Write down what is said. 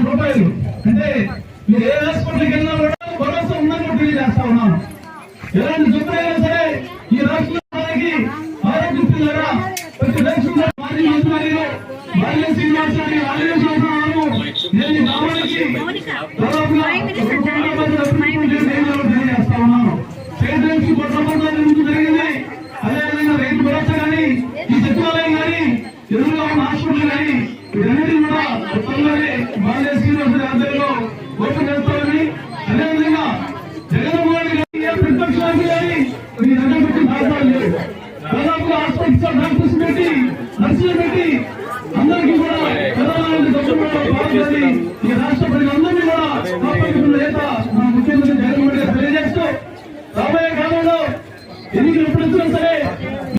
రూపాయలు అంటే మీరు ఏ హాస్పిటల్కి వెళ్ళినా కూడా భరోసా ఉందని తెలియజేస్తా ఉన్నాను. ఎలాంటి జబ్బులైనా సరే ఈ రాష్ట్రానికి ఆరోగ్యం ద్వారా ప్రతి లక్ష్యం బాల్యం శ్రీనివాసాన్ని నేను రావడానికి తెలియజేస్తా ఉన్నాను. పేదలకు కొట్టబడ్డానికి జరిగింది. అదేవిధంగా రైతు భరోసా కానీ ఈ సచివాలయం కానీ ఎదురుగా ఉన్న హాస్పిటల్ కానీ ఇవన్నీ కూడా త్వరలోనే బాల్య శ్రీనివాస ఆధ్వర్యంలో ఓపెన్ చేస్తామని, అదేవిధంగా జగన్మోహన్ రెడ్డి గారి ప్రతిపక్షానికి కానీ మీ దగ్గర పెట్టి మాట్లాడలేదు. దాదాపుగా హాస్పిటల్స్ డాక్టర్స్ పెట్టి నర్సులు పెట్టి అందరికీ కూడా